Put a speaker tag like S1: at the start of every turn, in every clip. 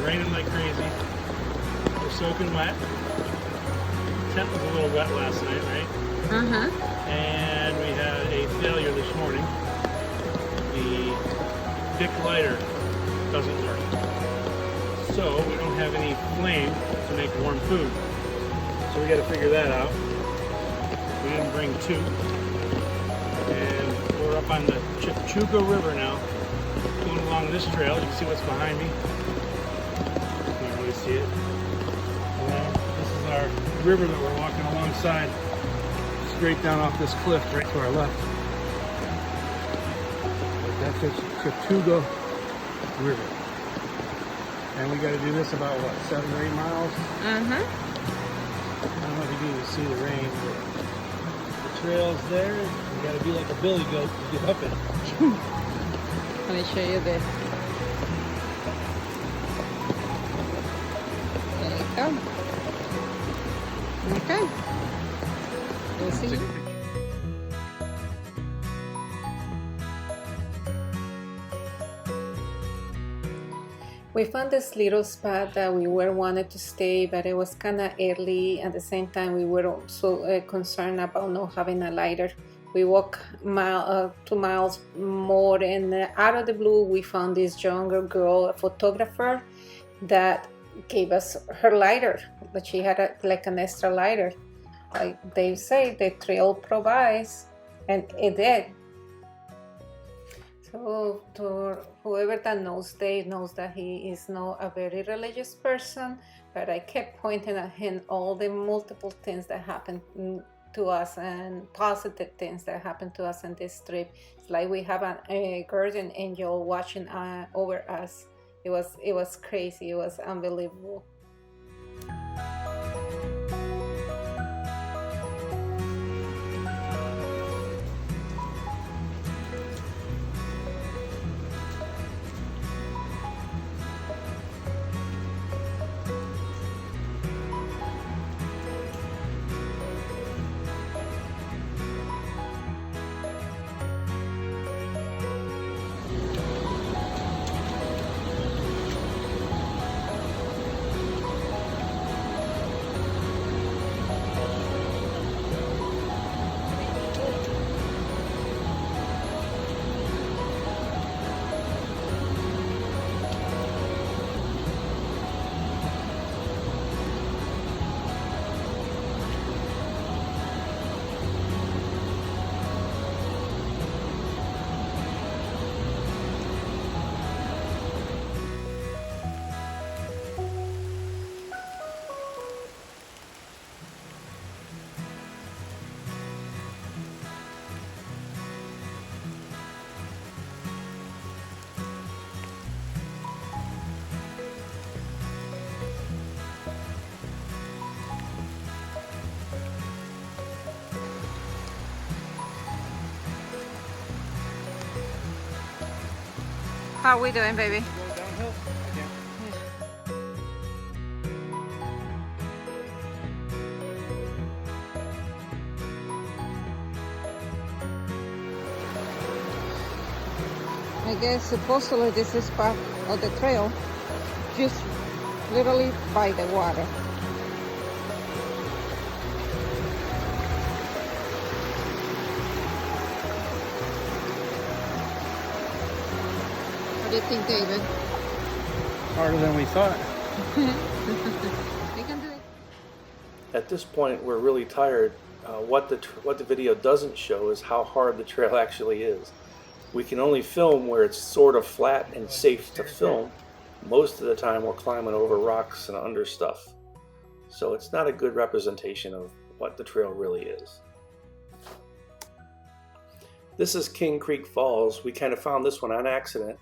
S1: Raining like crazy. We're soaking wet. Tent was a little wet last night, right? And we had a failure this morning. The Bic lighter doesn't work. So we don't have any flame to make warm food. So we got to figure that out. We didn't bring two. And we're up on the Chachuca River now, going along this trail. You can see what's behind me. See it. Well, this is our river that we're walking alongside, straight down off this cliff right to our left. That's the Chachuca River. And we got to do this about what, 7 or 8 miles? I don't know if you can even see the rain, but the trail's there. We got to be like a billy goat to get up it.
S2: Let me show you this. Okay. We'll see you. We found this little spot that we were wanted to stay, but it was kind of early. At the same time, we were also concerned about not having a lighter. We walked 2 miles more, and out of the blue, we found this younger girl, a photographer, that gave us her lighter, but she had like an extra lighter. Like they say, the trail provides, and it did. So to whoever that knows Dave knows that he is not a very religious person, but I kept pointing at him all the multiple things that happened to us and positive things that happened to us on this trip. It's like we have a guardian angel watching over us. It was crazy. It was unbelievable. How are we doing, baby?
S1: Go downhill? Yeah.
S2: I guess supposedly this is part of the trail, just literally by the water. What do you think, David?
S1: Harder than we thought.
S2: We can do it.
S3: At this point, we're really tired. What the video doesn't show is how hard the trail actually is. We can only film where it's sort of flat and safe to film. Most of the time we're climbing over rocks and under stuff. So it's not a good representation of what the trail really is. This is King Creek Falls. We kind of found this one on accident.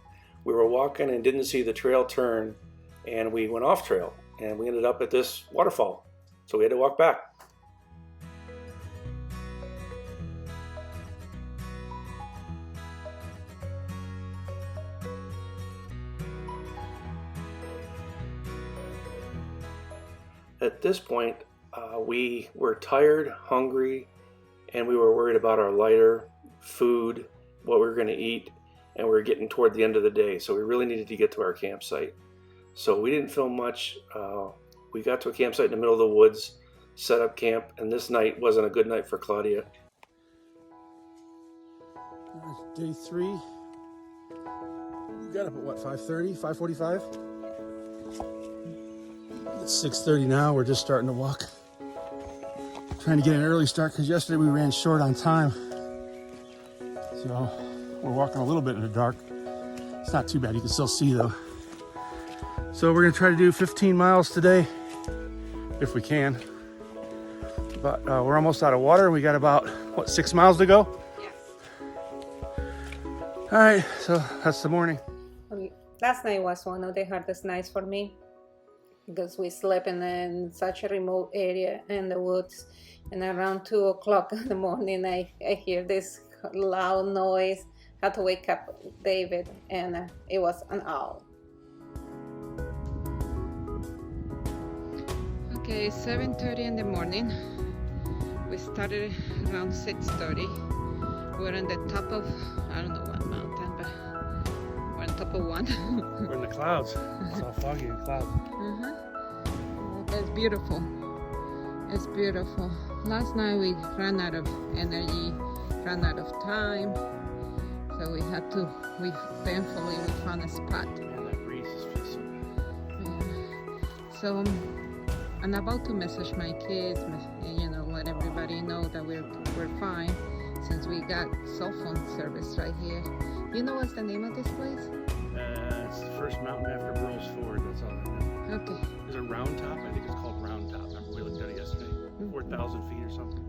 S3: We were walking and didn't see the trail turn, and we went off trail, and we ended up at this waterfall. So we had to walk back. At this point, we were tired, hungry, and we were worried about our lighter, food, what we were going to eat, and we were getting toward the end of the day, so we really needed to get to our campsite. So we didn't film much. We got to a campsite in the middle of the woods, set up camp, and this night wasn't a good night for Claudia.
S4: Day 3. We got up at what, 5:30, 5:45? It's 6:30 now. We're just starting to walk. Trying to get an early start because yesterday we ran short on time. So we're walking a little bit in the dark. It's not too bad. You can still see though. So we're going to try to do 15 miles today if we can. But we're almost out of water. We got about, what, 6 miles to go?
S2: Yes.
S4: All right, so that's the morning.
S2: Last night was one of the hardest nights for me because we slept in such a remote area in the woods, and around 2 o'clock in the morning I hear this loud noise. Had to wake up David, and it was an owl. Okay, 7:30 in the morning. We started around 6:30. We're on the top of, I don't know what mountain, but we're on top of one.
S4: We're in the clouds. It's all foggy in clouds.
S2: It's beautiful. It's beautiful. Last night we ran out of energy, ran out of time, so we had to. Thankfully we found a spot.
S4: Man, that breeze is just so good.
S2: Yeah. So I'm about to message my kids, let everybody know that we're fine, since we got cell phone service right here. You know what's the name of this place?
S4: It's the first mountain after Burroughs Ford. That's all I know.
S2: Okay.
S4: Is it Round Top? I think it's called Round Top. Remember we looked at it yesterday? 4,000 feet or something?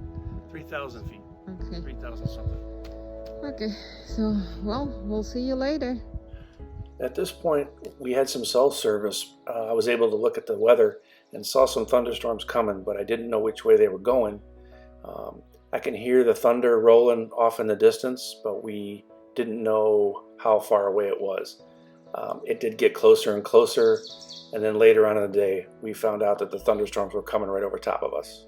S4: 3,000 feet.
S2: Okay.
S4: 3,000 something.
S2: Okay. So, well, we'll see you later.
S3: At this point, we had some cell service. I was able to look at the weather and saw some thunderstorms coming, but I didn't know which way they were going. I can hear the thunder rolling off in the distance, but we didn't know how far away it was. It did get closer and closer, and then later on in the day, we found out that the thunderstorms were coming right over top of us.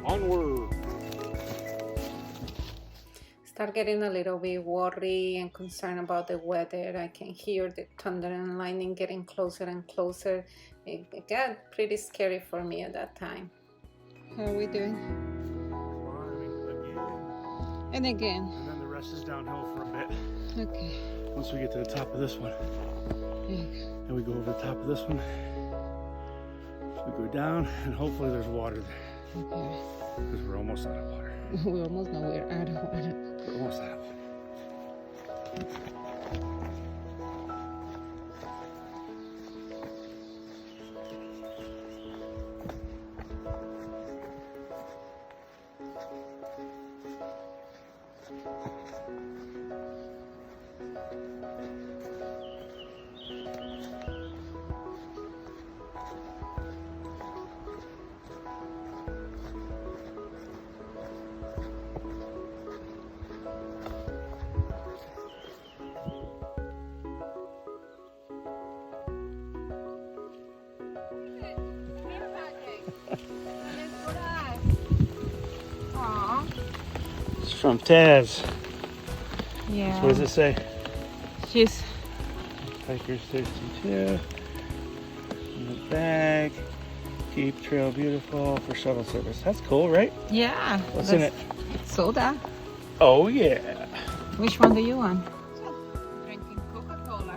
S4: Onward!
S2: Start getting a little bit worried and concerned about the weather. I can hear the thunder and lightning getting closer and closer. It got pretty scary for me at that time. How are we doing?
S4: Climbing again.
S2: And again.
S4: And then the rest is downhill for a bit.
S2: Okay.
S4: Once we get to the top of this one, and we go over the top of this one, we go down, and hopefully there's water there.
S2: Okay.
S4: Because we're almost out of water.
S2: We almost know we're out of water.
S4: We're almost out of water.
S2: Aww.
S4: It's from Taz.
S2: Yeah.
S4: What does it say?
S2: She's
S1: Hiker's 62. In the bag. Keep trail beautiful for shuttle service. That's cool, right?
S2: yeah.
S1: What's in it?
S2: Soda.
S1: Oh yeah.
S2: Which one do you want? So, drinking Coca-Cola.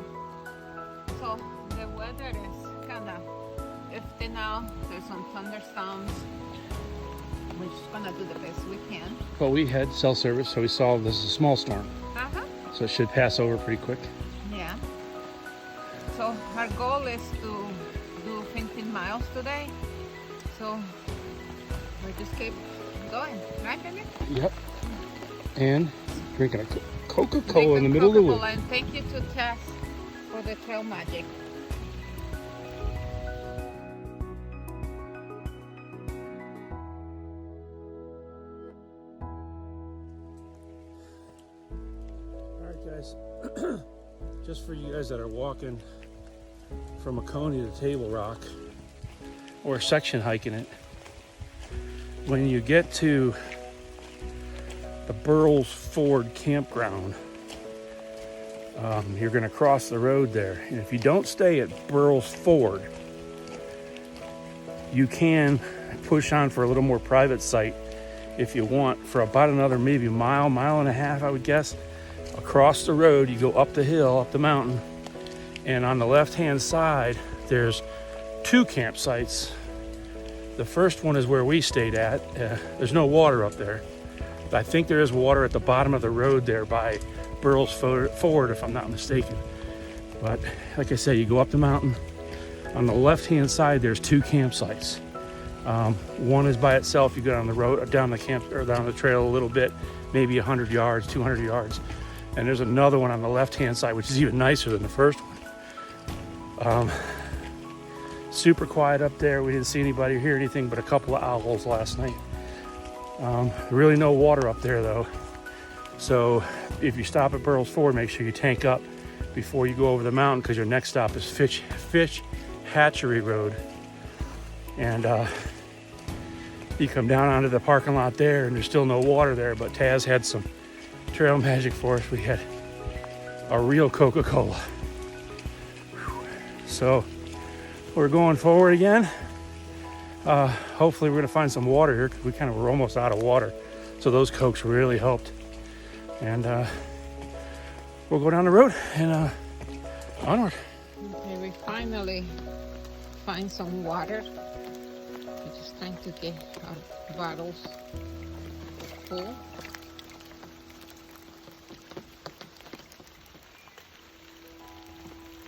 S2: So the weather is kind of iffy now. There's some thunderstorms. We're just gonna do the best we can.
S1: Well, we had cell service, so we saw this is a small storm. So it should pass over pretty quick.
S2: Yeah. So our goal is to do 15 miles today. So we just keep going, right, baby?
S1: Yep. And drinking a Coca-Cola in the middle of the woods.
S2: And thank you to Tess for the trail magic.
S4: Guys, just for you guys that are walking from Maconia to Table Rock or section hiking it, when you get to the Burles Ford campground, you're going to cross the road there, and if you don't stay at Burles Ford, you can push on for a little more private site if you want, for about another maybe mile and a half, I would guess. Across the road, you go up the hill, up the mountain, and on the left-hand side, there's 2 campsites. The first one is where we stayed at. There's no water up there. I think there is water at the bottom of the road there by Burles Ford, if I'm not mistaken. But like I said, you go up the mountain. On the left-hand side, there's 2 campsites. One is by itself. You go down the road, down the trail a little bit, maybe 100 yards, 200 yards. And there's another one on the left-hand side, which is even nicer than the first one. Super quiet up there. We didn't see anybody or hear anything but a couple of owls last night. Really no water up there, though. So if you stop at Burles Ford, make sure you tank up before you go over the mountain, because your next stop is Fish Hatchery Road. And you come down onto the parking lot there, and there's still no water there, but Taz had some trail magic for us. We had a real Coca-Cola. So we're going forward again. Hopefully we're gonna find some water here, because we kind of were almost out of water. So those Cokes really helped. And we'll go down the road and onward.
S2: Okay, we finally find some water. We're just trying to get our bottles full.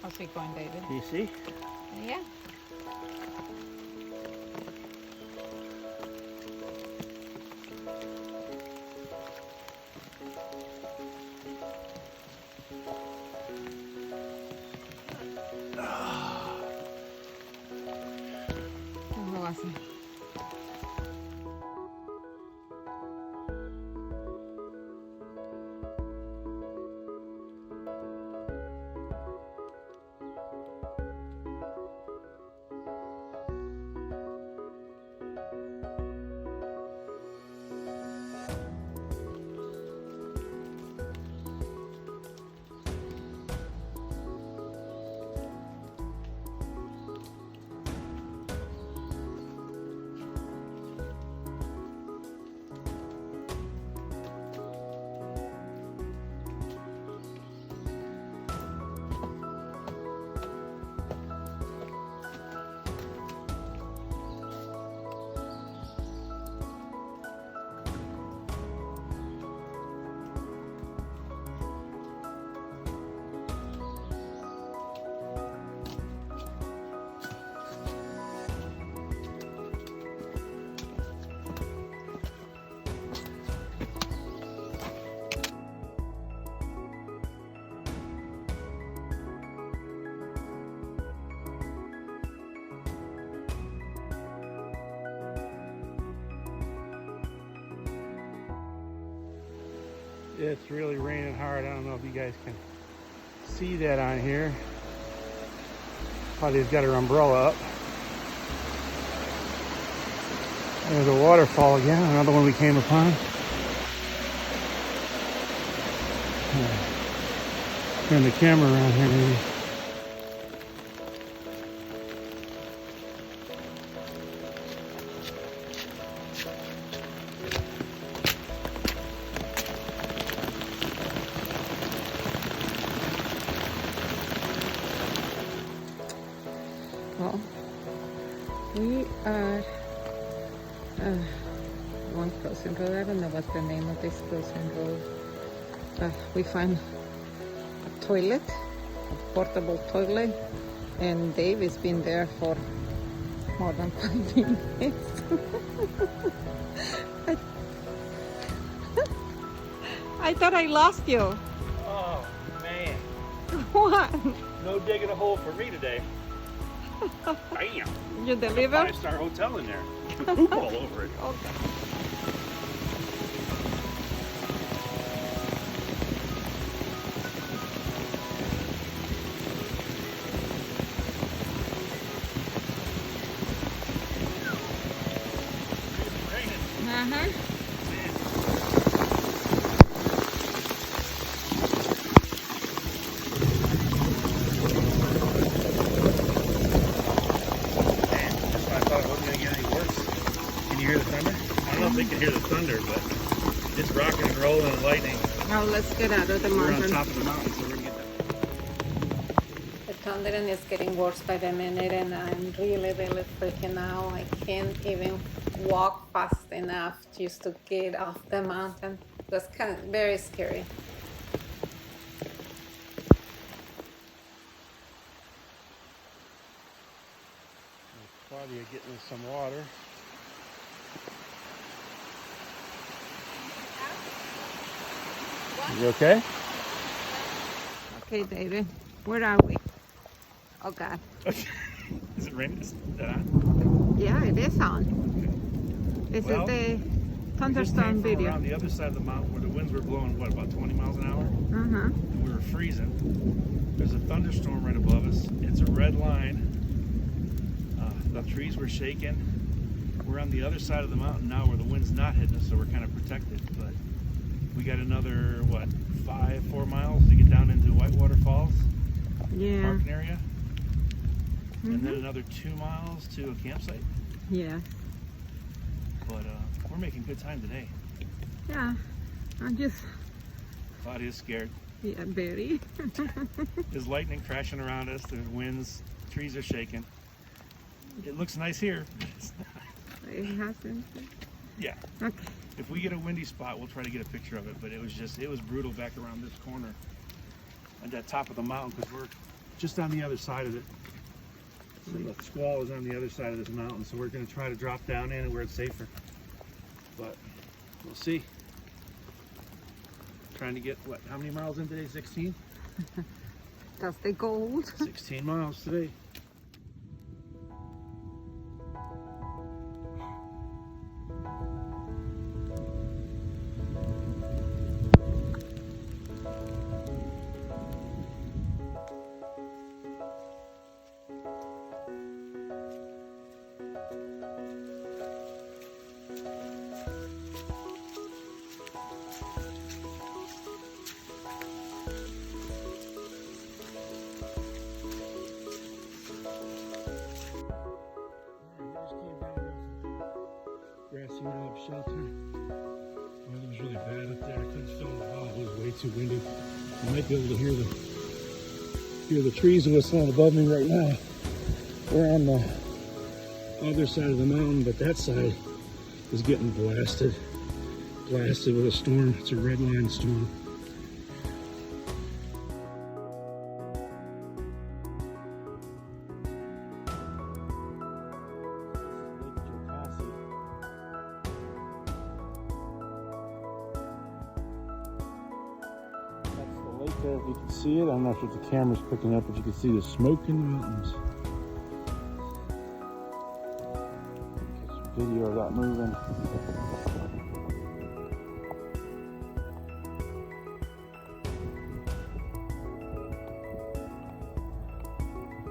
S2: How's it going, David?
S1: Do you see?
S2: Yeah. ¿Cómo va a ser?
S1: It's really raining hard. I don't know if you guys can see that on here. Holly's got her umbrella up. There's a waterfall again, another one we came upon.
S4: Turn the camera around here, maybe.
S2: Well, we are one crossing road. I don't know what's the name of this crossing road. We find a toilet, a portable toilet, and Dave has been there for more than 5 minutes. I thought I lost you.
S1: Oh, man.
S2: What?
S1: No digging a hole for me today. Bam.
S2: You deliver?
S1: 5-star hotel in there. Poop all over it.
S2: Okay.
S1: Just when I thought it wasn't going to get any worse. Can you hear the thunder? I don't know if they can hear the thunder, but it's rocking and rolling and lightning.
S2: Now let's get out of the
S1: We're on
S2: mountain.
S1: top of the mountain, so we're going to get that.
S2: The thundering is getting worse by the minute, and I'm really freaking out. I can't even walk fast enough just to get off the mountain. It was kind of very scary.
S4: Claudia getting some water. You okay?
S2: Okay, David, where are we? Oh God.
S1: Is it raining? Is that on?
S2: Yeah, it is on. This
S1: Well,
S2: is the
S1: We just
S2: thunderstorm
S1: came from
S2: video.
S1: around the other side of the mountain where the winds were blowing, what, about 20 miles an hour? And we were freezing. There's a thunderstorm right above us. It's a red line. The trees were shaking. We're on the other side of the mountain now where the wind's not hitting us, so we're kind of protected. But we got another, what, 4 miles to get down into Whitewater Falls
S2: Yeah.
S1: parking area. And then another 2 miles to a campsite.
S2: Yeah.
S1: But we're making good time today.
S2: Yeah. I'm just,
S1: Claudia's scared.
S2: yeah, very.
S1: There's lightning crashing around us. There's winds. Trees are shaking. It looks nice here. It's not.
S2: It hasn't.
S1: Yeah.
S2: Okay.
S1: If we get a windy spot, we'll try to get a picture of it. But it was brutal back around this corner at that top of the mountain because we're just on the other side of it. So the squall is on the other side of this mountain. So we're going to try to drop down in where it's safer. But we'll see. Trying to get, what, how many miles in today? 16?
S2: That's the goal.
S1: 16 miles today. Grassy knob shelter. Weather was really bad up there. I couldn't film the hall. It was way too windy. You might be able to hear the trees whistling above me right now. We're on the other side of the mountain, but that side is getting blasted with a storm. It's a red line storm. There, if you can see it, I'm not sure if the camera's picking up, but you can see the smoke in the mountains. Get some video of that moving.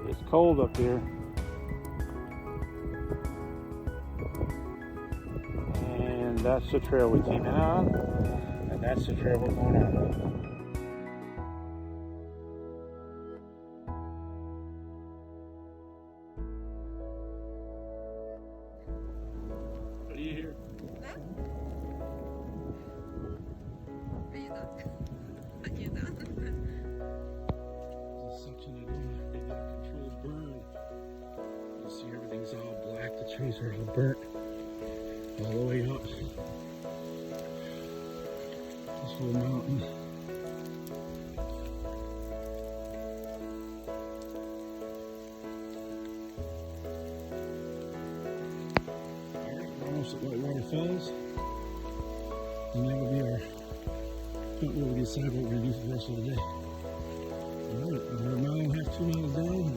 S1: It's cold up here. And that's the trail we came in on, and that's the trail we're going on.
S4: these are all burnt all the way up this whole mountain. Alright, we're almost at Whitewater Falls, and that will be our, don't really decide what we're going to do for the rest of the day. Alright, we're a mile and a half, 2 miles down. And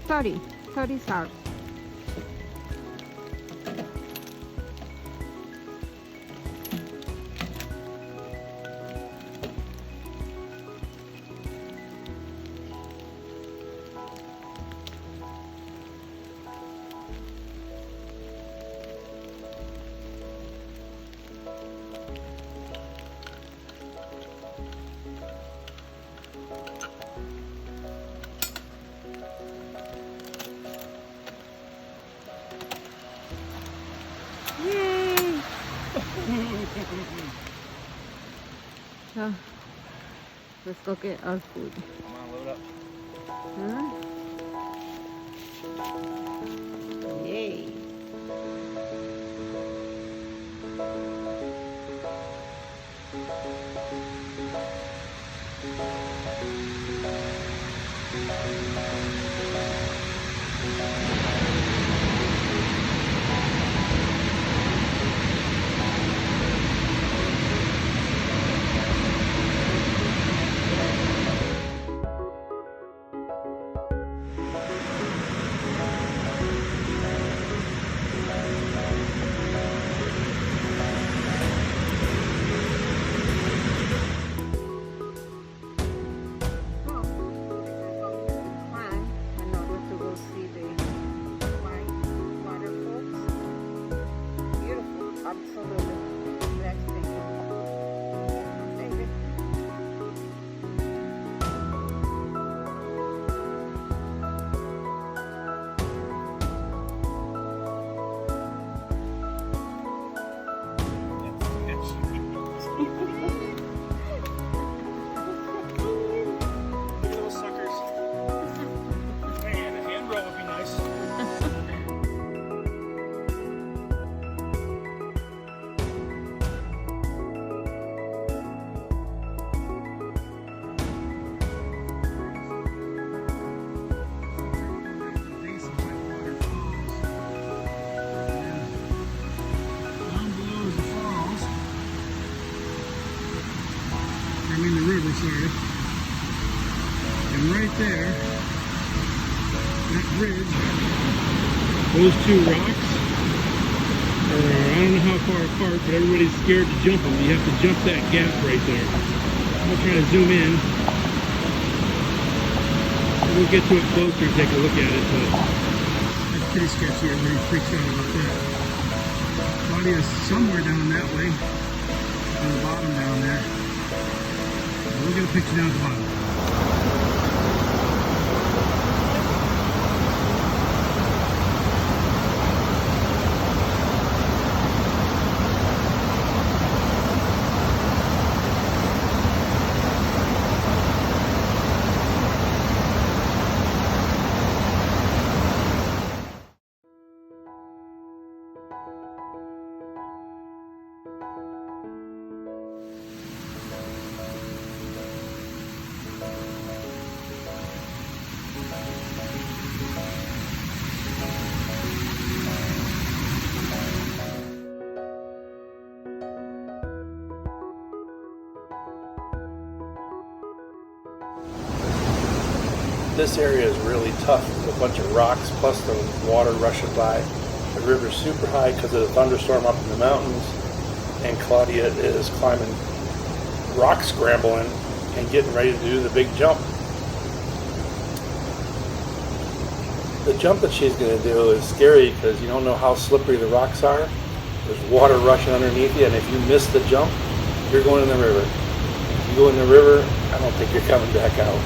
S2: Sorry, sir. Yay! So, let's go get our food.
S3: Come on, load up.
S2: Huh? Yay!
S4: The river started, and right there, that bridge, those two rocks are, I don't know how far apart, but everybody's scared to jump them. You have to jump that gap right there. I'm going to try to zoom in. We'll get to it closer and take a look at it, but that's pretty sketchy. Everybody freaks out about that. Claudia's somewhere down that way, on the bottom down there. We'll get a picture down at the bottom. This area is really tough with a bunch of rocks plus the water rushing by. The river's super high because of the thunderstorm up in the mountains, and Claudia is climbing
S3: rock scrambling and getting ready to do the big jump. The jump that she's going to do is scary because you don't know how slippery the rocks are. There's water rushing underneath you, and if you miss the jump, you're going in the river. If you go in the river, I don't think you're coming back out.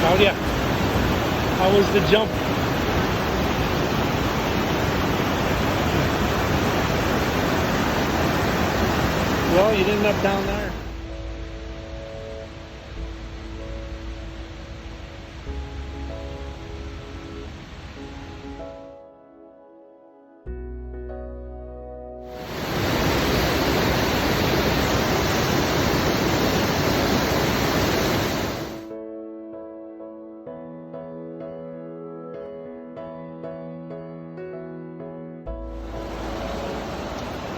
S1: Claudia, how was the jump? Well, you didn't up down there.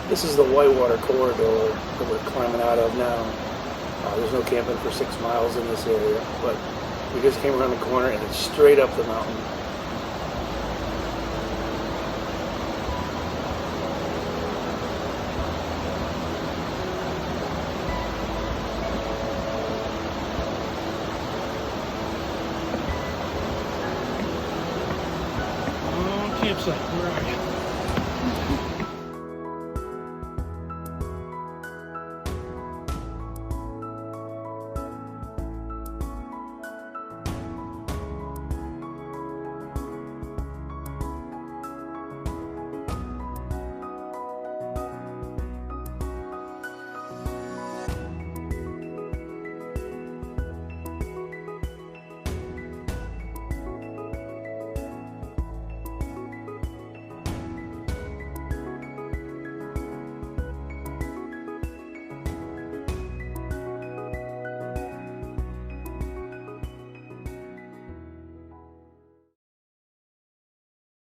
S3: This is the Whitewater corridor that we're climbing out of now. There's no camping for 6 miles in this area, but we just came around the corner and it's straight up the mountain.
S1: Oh, campsite, where are you?